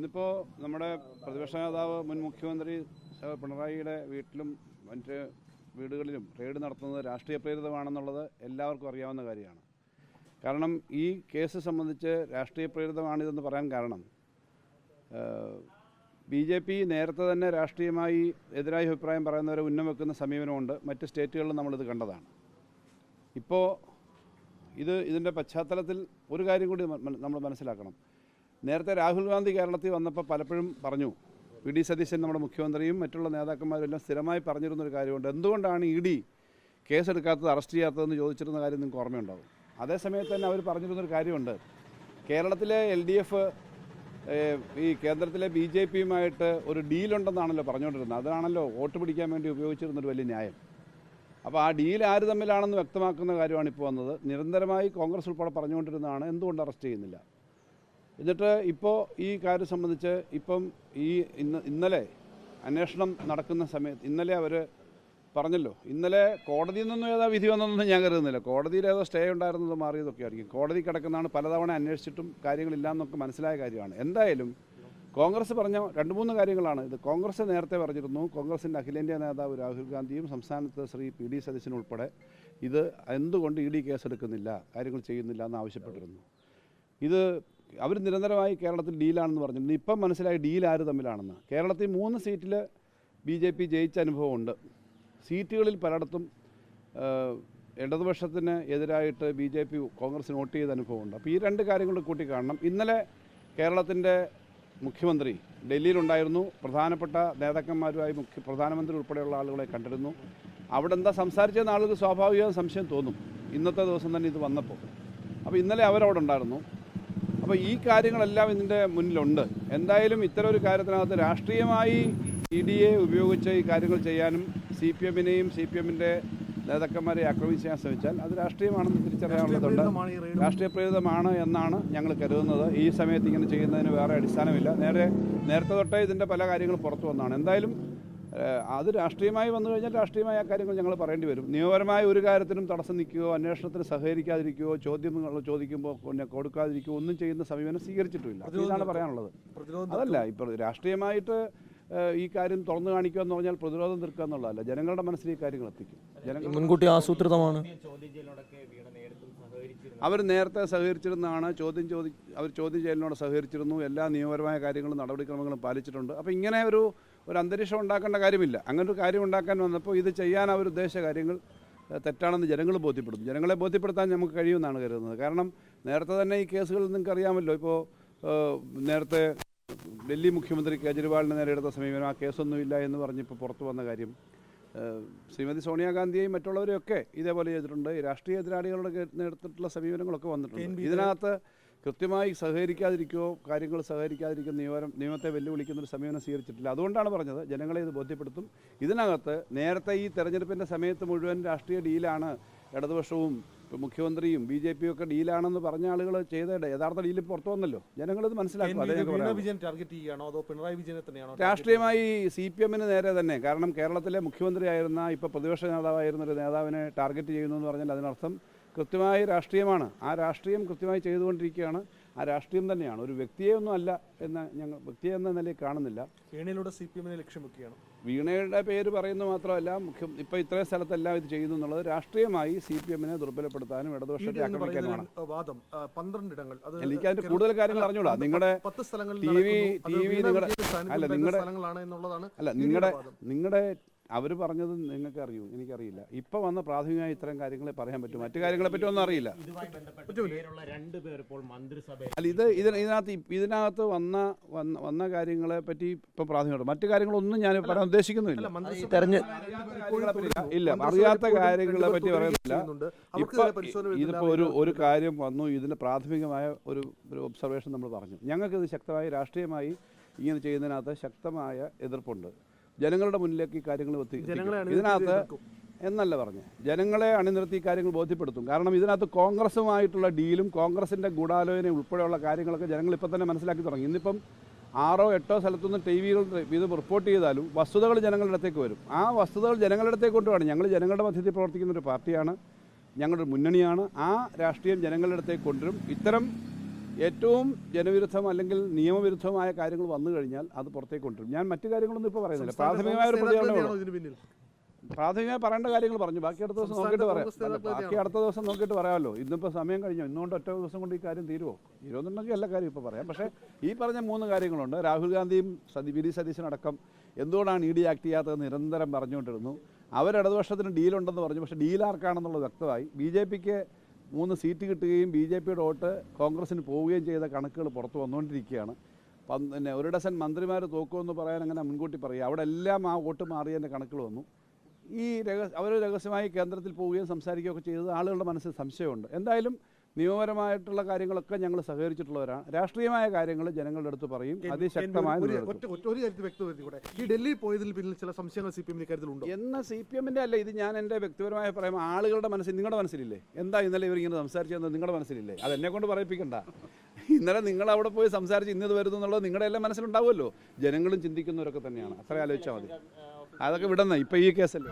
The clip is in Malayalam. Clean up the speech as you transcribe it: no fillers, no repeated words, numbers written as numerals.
ഇന്നിപ്പോൾ നമ്മുടെ പ്രതിപക്ഷ നേതാവ് മുൻ മുഖ്യമന്ത്രി പിണറായിയുടെ വീട്ടിലും മറ്റ് വീടുകളിലും റെയ്ഡ് നടത്തുന്നത് രാഷ്ട്രീയ പ്രേരിതമാണെന്നുള്ളത് എല്ലാവർക്കും അറിയാവുന്ന കാര്യമാണ്. കാരണം ഈ കേസ് സംബന്ധിച്ച് രാഷ്ട്രീയ പ്രേരിതമാണിതെന്ന് പറയാൻ കാരണം BJP നേരത്തെ തന്നെ രാഷ്ട്രീയമായി എതിരായ അഭിപ്രായം പറയുന്നവരെ ഉന്നം വെക്കുന്ന സമീപനമുണ്ട്. മറ്റ് സ്റ്റേറ്റുകളിലും നമ്മളിത് കണ്ടതാണ്. ഇപ്പോൾ ഇതിൻ്റെ പശ്ചാത്തലത്തിൽ ഒരു കാര്യം കൂടി നമ്മൾ മനസ്സിലാക്കണം. നേരത്തെ രാഹുൽ ഗാന്ധി കേരളത്തിൽ വന്നപ്പോൾ പലപ്പോഴും പറഞ്ഞു, PD സതീശൻ നമ്മുടെ മുഖ്യമന്ത്രിയും മറ്റുള്ള നേതാക്കന്മാരും എല്ലാം സ്ഥിരമായി പറഞ്ഞിരുന്നൊരു കാര്യമുണ്ട്. എന്തുകൊണ്ടാണ് ED കേസെടുക്കാത്തത്, അറസ്റ്റ് ചെയ്യാത്തതെന്ന് ചോദിച്ചിരുന്ന കാര്യം നിങ്ങൾക്ക് ഓർമ്മയുണ്ടാവും. അതേസമയത്ത് തന്നെ അവർ പറഞ്ഞിരുന്നൊരു കാര്യമുണ്ട്, കേരളത്തിലെ LDF ഈ കേന്ദ്രത്തിലെ BJPയുമായിട്ട് ഒരു ഡീലുണ്ടെന്നാണല്ലോ പറഞ്ഞുകൊണ്ടിരുന്നത്. അതാണല്ലോ വോട്ട് പിടിക്കാൻ വേണ്ടി ഉപയോഗിച്ചിരുന്നൊരു വലിയ ന്യായം. അപ്പോൾ ആ ഡീൽ ആര് തമ്മിലാണെന്ന് വ്യക്തമാക്കുന്ന കാര്യമാണ് ഇപ്പോൾ വന്നത്. നിരന്തരമായി കോൺഗ്രസ് ഉൾപ്പെടെ പറഞ്ഞുകൊണ്ടിരുന്നതാണ് എന്തുകൊണ്ട് അറസ്റ്റ് ചെയ്യുന്നില്ല. എന്നിട്ട് ഇപ്പോൾ ഈ കാര്യം സംബന്ധിച്ച് ഇപ്പം ഇന്നലെ അന്വേഷണം നടക്കുന്ന സമയത്ത് ഇന്നലെ അവർ പറഞ്ഞല്ലോ, ഇന്നലെ കോടതിയിൽ നിന്നും ഏതാ വിധി വന്നതെന്ന് ഞാൻ കരുതുന്നില്ല. കോടതിയിൽ ഏതോ സ്റ്റേ ഉണ്ടായിരുന്നത് മാറിയതൊക്കെ ആയിരിക്കും. കോടതി കിടക്കുന്നതാണ്, പലതവണ അന്വേഷിച്ചിട്ടും കാര്യങ്ങളില്ലാന്നൊക്കെ മനസ്സിലായ കാര്യമാണ്. എന്തായാലും കോൺഗ്രസ് പറഞ്ഞ 2-3 കാര്യങ്ങളാണ് ഇത്. കോൺഗ്രസ് നേരത്തെ പറഞ്ഞിരുന്നു, കോൺഗ്രസിൻ്റെ അഖിലേന്ത്യാ നേതാവ് രാഹുൽ ഗാന്ധിയും സംസ്ഥാനത്ത് ശ്രീ PD സതീശനും ഉൾപ്പെടെ ഇത് എന്തുകൊണ്ട് ED കേസെടുക്കുന്നില്ല, കാര്യങ്ങൾ ചെയ്യുന്നില്ല എന്ന് ആവശ്യപ്പെട്ടിരുന്നു. ഇത് അവർ നിരന്തരമായി കേരളത്തിൽ ഡീലാണെന്ന് പറഞ്ഞിരുന്നു. ഇപ്പം മനസ്സിലായി ഡീൽ ആര് തമ്മിലാണെന്ന്. കേരളത്തിൽ 3 സീറ്റിൽ BJP ജയിച്ച അനുഭവമുണ്ട്. സീറ്റുകളിൽ പലയിടത്തും ഇടതുപക്ഷത്തിന് എതിരായിട്ട് BJP കോൺഗ്രസിന് വോട്ട് ചെയ്ത അനുഭവമുണ്ട്. അപ്പോൾ ഈ 2 കാര്യങ്ങൾ കൂട്ടിക്കാണണം. ഇന്നലെ കേരളത്തിൻ്റെ മുഖ്യമന്ത്രി ഡൽഹിയിലുണ്ടായിരുന്നു. പ്രധാനപ്പെട്ട നേതാക്കന്മാരുമായി പ്രധാനമന്ത്രി ഉൾപ്പെടെയുള്ള ആളുകളെ കണ്ടിരുന്നു. അവിടെ എന്താ സംസാരിച്ചെന്ന ആളുകൾ സ്വാഭാവികമായി സംശയം തോന്നും, ഇന്നത്തെ ദിവസം തന്നെ ഇത് വന്നപ്പോൾ. അപ്പോൾ ഇന്നലെ അവരവിടെ ഉണ്ടായിരുന്നു. അപ്പോൾ ഈ കാര്യങ്ങളെല്ലാം ഇതിൻ്റെ മുന്നിലുണ്ട്. എന്തായാലും ഇത്തരം ഒരു കാര്യത്തിനകത്ത് രാഷ്ട്രീയമായി EDയെ ഉപയോഗിച്ച് ഈ കാര്യങ്ങൾ ചെയ്യാനും CPMനെയും CPMൻ്റെ നേതാക്കന്മാരെ ആക്രമിക്കാൻ ശ്രമിച്ചാൽ അത് രാഷ്ട്രീയമാണെന്ന് തിരിച്ചറിയാനുള്ളതുണ്ട്. രാഷ്ട്രീയ പ്രേരിതമാണ് എന്നാണ് ഞങ്ങൾ കരുതുന്നത്. ഈ സമയത്ത് ഇങ്ങനെ ചെയ്യുന്നതിന് വേറെ അടിസ്ഥാനമില്ല. നേരത്തെ തൊട്ടേ ഇതിൻ്റെ പല കാര്യങ്ങളും പുറത്തു വന്നതാണ്. എന്തായാലും അത് രാഷ്ട്രീയമായി വന്നു കഴിഞ്ഞാൽ രാഷ്ട്രീയമായ ആ കാര്യങ്ങൾ ഞങ്ങൾ പറയേണ്ടി വരും. നിയമപരമായ ഒരു കാര്യത്തിനും തടസ്സം നിൽക്കുകയോ അന്വേഷണത്തിന് സഹകരിക്കാതിരിക്കുകയോ ചോദ്യങ്ങൾ ചോദിക്കുമ്പോൾ പിന്നെ കൊടുക്കാതിരിക്കുകയോ ഒന്നും ചെയ്യുന്ന സമീപനം സ്വീകരിച്ചിട്ടുമില്ല. ഇതാണ് പറയാനുള്ളത്. അതല്ല, ഇപ്പോൾ രാഷ്ട്രീയമായിട്ട് ഈ കാര്യം തുറന്നു കാണിക്കുക എന്ന് പറഞ്ഞാൽ പ്രതിരോധം തീർക്കുക എന്നുള്ളതല്ല, ജനങ്ങളുടെ മനസ്സിൽ ഈ കാര്യങ്ങൾ എത്തിക്കും. മുൻകൂട്ടി ആസൂത്രിതമാണ്. അവർ നേരത്തെ സഹകരിച്ചിരുന്നതാണ്. അവർ ചോദ്യം ചെയ്യലിനോട് സഹകരിച്ചിരുന്നു. എല്ലാ നിയമപരമായ കാര്യങ്ങളും നടപടിക്രമങ്ങളും പാലിച്ചിട്ടുണ്ട്. അപ്പോൾ ഇങ്ങനെ ഒരു അന്തരീക്ഷം ഉണ്ടാക്കേണ്ട കാര്യമില്ല. അങ്ങനൊരു കാര്യം ഉണ്ടാക്കാൻ വന്നപ്പോൾ ഇത് ചെയ്യാൻ അവർ ഉദ്ദേശിച്ച കാര്യങ്ങൾ തെറ്റാണെന്ന് ജനങ്ങൾ ബോധ്യപ്പെടും. ജനങ്ങളെ ബോധ്യപ്പെടുത്താൻ നമുക്ക് കഴിയുമെന്നാണ് കരുതുന്നത്. കാരണം നേരത്തെ തന്നെ ഈ കേസുകൾ നിങ്ങൾക്ക് അറിയാമല്ലോ. ഇപ്പോൾ നേരത്തെ ഡൽഹി മുഖ്യമന്ത്രി കേജ്രിവാളിന് നേരെ എടുത്ത സമീപനം, ആ കേസൊന്നുമില്ല എന്ന് പറഞ്ഞിപ്പോൾ പുറത്തു വന്ന കാര്യം, ശ്രീമതി സോണിയാഗാന്ധിയെയും മറ്റുള്ളവരെയൊക്കെ ഇതേപോലെ ചെയ്തിട്ടുണ്ട്. രാഷ്ട്രീയ എതിരാളികളുടെ നേതൃത്വത്തിലുള്ള സമീപനങ്ങളൊക്കെ വന്നിട്ടുണ്ട്. ഇതിനകത്ത് കൃത്യമായി കാര്യങ്ങൾ സഹകരിക്കാതിരിക്കുന്ന നിയമത്തെ വെല്ലുവിളിക്കുന്നൊരു സമീപനം സ്വീകരിച്ചിട്ടില്ല. അതുകൊണ്ടാണ് പറഞ്ഞത് ജനങ്ങളെ ഇത് ബോധ്യപ്പെടുത്തും. ഇതിനകത്ത് നേരത്തെ ഈ തെരഞ്ഞെടുപ്പിൻ്റെ സമയത്ത് മുഴുവൻ രാഷ്ട്രീയ ഡീലാണ്, ഇടതുപക്ഷവും മുഖ്യമന്ത്രിയും BJPയും ഒക്കെ ഡീലാണെന്ന് പറഞ്ഞ ആളുകൾ ചെയ്ത യഥാർത്ഥ ഡീലിൽ പുറത്തു വന്നല്ലോ. ജനങ്ങളിത് മനസ്സിലാക്കും. രാഷ്ട്രീയമായി CPMന് നേരെ തന്നെ. കാരണം കേരളത്തിലെ മുഖ്യമന്ത്രിയായിരുന്ന ഇപ്പോൾ പ്രതിപക്ഷ നേതാവായിരുന്ന ഒരു നേതാവിനെ ടാർഗറ്റ് ചെയ്യുന്നു എന്ന് പറഞ്ഞാൽ അതിനർത്ഥം കൃത്യമായി രാഷ്ട്രീയമാണ്. ആ രാഷ്ട്രീയം കൃത്യമായി ചെയ്തുകൊണ്ടിരിക്കുകയാണ്. ആ രാഷ്ട്രീയം തന്നെയാണ്, ഒരു വ്യക്തിയെയൊന്നും അല്ല എന്ന് ഞങ്ങൾ വ്യക്തിയെ എന്ന നിലയിൽ കാണുന്നില്ല. വീണയിലൂടെ CPMനെ ലക്ഷ്യം വെക്കുകയാണ്. വീണയുടെ പേര് പറയുന്നത് മാത്രമല്ല, ഇപ്പോൾ ഇത്രയും സ്ഥലത്തെല്ലാം ഇത് ചെയ്യുന്നു എന്നുള്ളത് രാഷ്ട്രീയമായി CPMനെ ദുർബലപ്പെടുത്താനും ഇടതുപക്ഷത്തെ ആക്രമിക്കാനുമാണ്. എനിക്ക് അതിന്റെ കൂടുതൽ കാര്യങ്ങൾ അറിഞ്ഞൂടാ. നിങ്ങളുടെ നിങ്ങളുടെ അവർ പറഞ്ഞത് നിങ്ങൾക്ക് അറിയൂ, എനിക്കറിയില്ല. ഇപ്പോൾ വന്ന പ്രാഥമികമായി ഇത്തരം കാര്യങ്ങളെ പറയാൻ പറ്റും. മറ്റു കാര്യങ്ങളെ പറ്റി ഒന്നും അറിയില്ല. അല്ല, ഇതിനകത്ത് വന്ന കാര്യങ്ങളെ പറ്റി ഇപ്പം പ്രാഥമികമായിട്ട് മറ്റു കാര്യങ്ങളൊന്നും ഞാൻ പറയാൻ ഉദ്ദേശിക്കുന്നില്ല. ഇല്ല, അറിയാത്ത കാര്യങ്ങളെ പറ്റി പറയുന്നില്ല. ഇതിപ്പോൾ ഒരു കാര്യം വന്നു, ഇതിൻ്റെ പ്രാഥമികമായ ഒരു ഒബ്സർവേഷൻ നമ്മൾ പറഞ്ഞു. ഞങ്ങൾക്കിത് ശക്തമായി രാഷ്ട്രീയമായി ഇങ്ങനെ ചെയ്യുന്നതിനകത്ത് ശക്തമായ എതിർപ്പുണ്ട്. ജനങ്ങളുടെ മുന്നിലേക്ക് ഈ കാര്യങ്ങൾ ഇതിനകത്ത് എന്നല്ല പറഞ്ഞ് ജനങ്ങളെ അണിനിർത്തി കാര്യങ്ങൾ ബോധ്യപ്പെടുത്തും. കാരണം ഇതിനകത്ത് കോൺഗ്രസുമായിട്ടുള്ള ഡീലും കോൺഗ്രസിൻ്റെ ഗൂഢാലോചനയും ഉൾപ്പെടെയുള്ള കാര്യങ്ങളൊക്കെ ജനങ്ങൾ ഇപ്പോൾ തന്നെ മനസ്സിലാക്കി തുടങ്ങി. ഇന്നിപ്പം 6 or 8 സ്ഥലത്തുനിന്ന് TVകൾ ഇത് റിപ്പോർട്ട് ചെയ്താലും വസ്തുതകൾ ജനങ്ങളുടെ അടുത്തേക്ക് വരും. ആ വസ്തുതകൾ ജനങ്ങളുടെ അടുത്തേക്ക് കൊണ്ടുപോകണം. ഞങ്ങൾ ജനങ്ങളുടെ മധ്യത്തിൽ പ്രവർത്തിക്കുന്നൊരു പാർട്ടിയാണ്, ഞങ്ങളുടെ മുന്നണിയാണ്. ആ രാഷ്ട്രീയം ജനങ്ങളുടെ അടുത്തേക്ക് കൊണ്ടുവരും. ഇത്തരം ഏറ്റവും ജനവിരുദ്ധം അല്ലെങ്കിൽ നിയമവിരുദ്ധമായ കാര്യങ്ങൾ വന്നു കഴിഞ്ഞാൽ അത് പുറത്തേക്ക് കൊണ്ടുവരും. ഞാൻ മറ്റു കാര്യങ്ങളൊന്നും ഇപ്പോൾ പറയുന്നില്ല. പ്രാഥമികമായ ഒരു പ്രതികരണം പ്രാഥമികമായി പറയേണ്ട കാര്യങ്ങൾ പറഞ്ഞു. ബാക്കി അടുത്ത ദിവസം നോക്കിയിട്ട് പറയാം. ബാക്കി അടുത്ത ദിവസം നോക്കിയിട്ട് പറയാമല്ലോ. ഇന്നിപ്പോൾ സമയം കഴിഞ്ഞു. ഇന്നുകൊണ്ട് ഒറ്റ ദിവസം കൊണ്ട് ഈ കാര്യം തീരുമോ? തീരുമെന്നുണ്ടെങ്കിൽ എല്ലാ കാര്യം ഇപ്പോൾ പറയാം. പക്ഷേ ഈ പറഞ്ഞ 3 കാര്യങ്ങളുണ്ട്. രാഹുൽ ഗാന്ധിയും വി.ഡി. സതീശനടക്കം എന്തുകൊണ്ടാണ് ഇ.ഡി. ആക്ട് ചെയ്യാത്തത് നിരന്തരം പറഞ്ഞുകൊണ്ടിരുന്നു. ഇടതുപക്ഷത്തിന് ഡീലുണ്ടെന്ന് പറഞ്ഞു. പക്ഷേ ഡീൽ ആർക്കാണെന്നുള്ളത് വ്യക്തമായി. ബി.ജെ.പിക്ക് 3 സീറ്റ് കിട്ടുകയും ബി.ജെ.പിയുടെ വോട്ട് കോൺഗ്രസിന് പോവുകയും ചെയ്ത കണക്കുകൾ പുറത്ത് വന്നുകൊണ്ടിരിക്കുകയാണ്. പിന്നെ 1 ഡസൻ മന്ത്രിമാർ തോക്കുമെന്ന് പറയാൻ അങ്ങനെ മുൻകൂട്ടി പറയുക. അവിടെ എല്ലാം ആ വോട്ട് മാറിയതിൻ്റെ കണക്കുകൾ വന്നു. അവർ രഹസ്യമായി കേന്ദ്രത്തിൽ പോവുകയും സംസാരിക്കുകയൊക്കെ ചെയ്തത് ആളുകളുടെ മനസ്സിൽ സംശയമുണ്ട്. എന്തായാലും നിയമപരമായിട്ടുള്ള കാര്യങ്ങളൊക്കെ ഞങ്ങൾ സഹകരിച്ചിട്ടുള്ളവരാണ്. രാഷ്ട്രീയമായ കാര്യങ്ങൾ ജനങ്ങളുടെ അടുത്ത് പറയും. അതിശക്തമായ ഈ ഡൽഹി പോയതിൽ പിന്നിൽ ചില സംശയങ്ങൾ CPM കാര്യത്തിലുണ്ടോ എന്ന CPM-ന്റെ അല്ല ഇത്. ഞാൻ എൻ്റെ വ്യക്തിപരമായ പറയാം. ആളുകളുടെ മനസ്സിൽ, നിങ്ങളുടെ മനസ്സിലില്ലേ എന്താ ഇന്നലെ ഇവരിങ്ങനെ സംസാരിച്ചതെന്ന് നിങ്ങളുടെ മനസ്സിലില്ലേ? അത് എന്നെ കൊണ്ട് പറയിപ്പിക്കണ്ട. ഇന്നലെ നിങ്ങൾ അവിടെ പോയി സംസാരിച്ച് ഇന്നത് വരുന്നു എന്നുള്ളത് നിങ്ങളുടെ എല്ലാം മനസ്സിലുണ്ടാവുമല്ലോ. ജനങ്ങളും ചിന്തിക്കുന്നവരൊക്കെ തന്നെയാണ്. അത്ര ആലോചിച്ചാൽ മതി. അതൊക്കെ വിടുന്ന ഇപ്പം ഈ കേസല്ലേ.